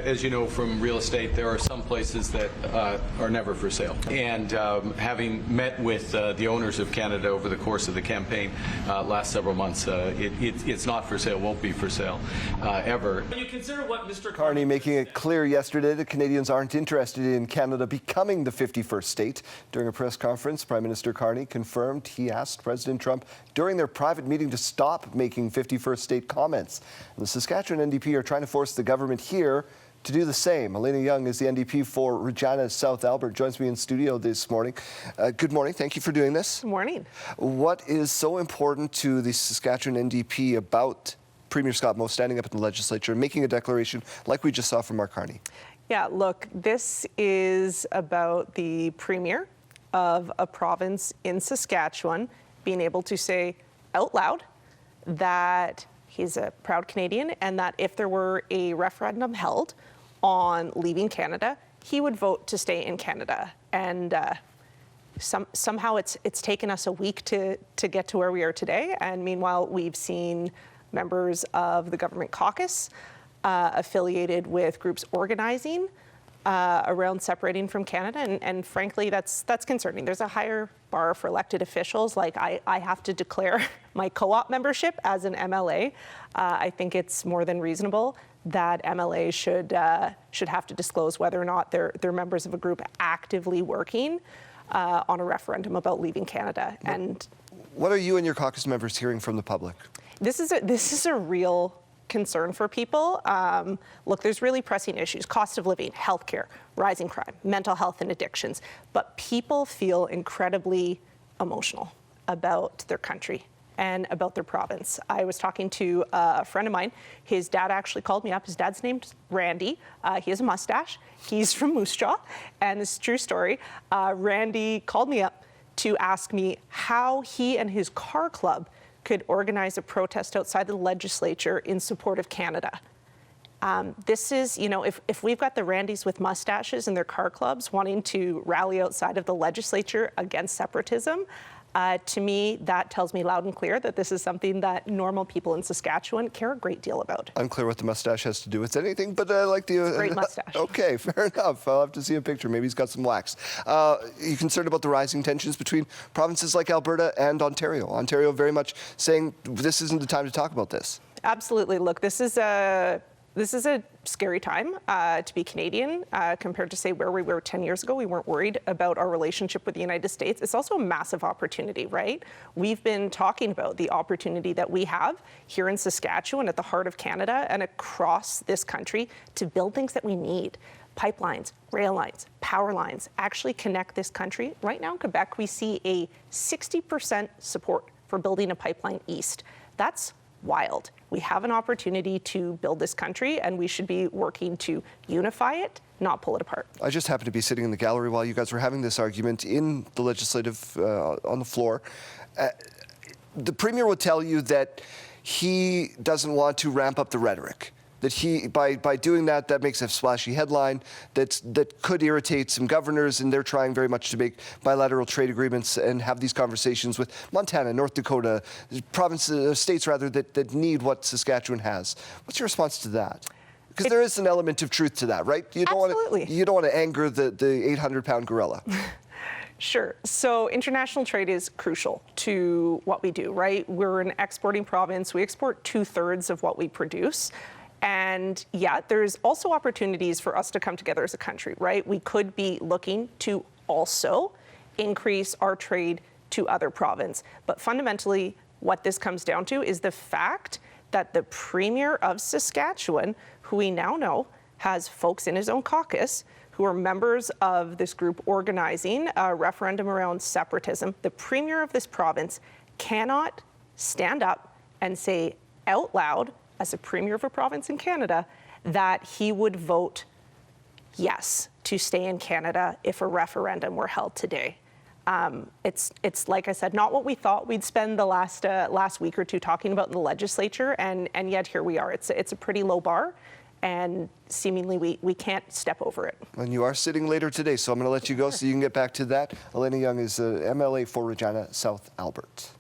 as you know from real estate, there are some places that are never for sale. And having met with the owners of Canada over the course of the campaign last several months, it's not for sale, won't be for sale ever. When you consider what Mr. Carney making it clear yesterday that Canadians aren't interested in Canada becoming the 51st state. During a press conference, Prime Minister Carney confirmed he asked President Trump during their private meeting to stop making 51st state comments. The Saskatchewan NDP are trying to force the government here to do the same. Aleana Young is the NDP for Regina, South Albert, joins me in studio this morning. Good morning. Thank you for doing this. Good morning. What is so important to the Saskatchewan NDP about Premier Scott Moe standing up in the legislature and making a declaration like we just saw from Mark Carney? Yeah, look, this is about the Premier of a province in Saskatchewan being able to say out loud that he's a proud Canadian and that if there were a referendum held on leaving Canada, he would vote to stay in Canada. And somehow it's taken us a week to get to where we are today. And meanwhile, we've seen members of the government caucus affiliated with groups organizing around separating from Canada, and frankly, that's concerning. There's a higher bar for elected officials. Like I have to declare my co-op membership as an MLA. I think it's more than reasonable that MLAs should have to disclose whether or not they're members of a group actively working on a referendum about leaving Canada. And what are you and your caucus members hearing from the public? This is a real concern for people. Look, there's really pressing issues: cost of living, healthcare, rising crime, mental health and addictions. But people feel incredibly emotional about their country and about their province. I was talking to a friend of mine. His dad actually called me up. His dad's named Randy. He has a mustache. He's from Moose Jaw, and this is a true story. Randy called me up to ask me how he and his car club could organize a protest outside the legislature in support of Canada. This is, you know, if we've got the Randys with mustaches and their car clubs wanting to rally outside of the legislature against separatism, to me, that tells me loud and clear that this is something that normal people in Saskatchewan care a great deal about. Unclear what the mustache has to do with anything, but I like the... Great mustache. Okay, fair enough. I'll have to see a picture. Maybe he's got some wax. Are you concerned about the rising tensions between provinces like Alberta and Ontario? Ontario very much saying this isn't the time to talk about this. Absolutely. Look, this is a scary time to be Canadian compared to, say, where we were 10 years ago. We weren't worried about our relationship with the United States. It's also a massive opportunity, right? We've been talking about the opportunity that we have here in Saskatchewan at the heart of Canada and across this country to build things that we need. Pipelines, rail lines, power lines, actually connect this country. Right now in Quebec, we see a 60% support for building a pipeline east. That's wild. We have an opportunity to build this country, and we should be working to unify it, not pull it apart. I just happened to be sitting in the gallery while you guys were having this argument in the legislative on the floor. The Premier would tell you that he doesn't want to ramp up the rhetoric. That he, by doing that, that makes a splashy headline that could irritate some governors, and they're trying very much to make bilateral trade agreements and have these conversations with Montana, North Dakota, provinces, states rather, that need what Saskatchewan has. What's your response to that? Because there is an element of truth to that, right? You don't Absolutely. You don't want to anger the 800-pound gorilla. Sure. So international trade is crucial to what we do, right? We're an exporting province. We export 2/3 of what we produce. And yeah, there's also opportunities for us to come together as a country, right? We could be looking to also increase our trade to other provinces. But fundamentally, what this comes down to is the fact that the Premier of Saskatchewan, who we now know has folks in his own caucus who are members of this group organizing a referendum around separatism, the Premier of this province cannot stand up and say out loud, as a Premier of a province in Canada, that he would vote yes to stay in Canada if a referendum were held today. It's like I said, not what we thought we'd spend the last week or two talking about in the legislature, and yet here we are. It's a pretty low bar, and seemingly we can't step over it. And you are sitting later today, so I'm going to let you go so you can get back to that. Aleana Young is MLA for Regina, South Albert.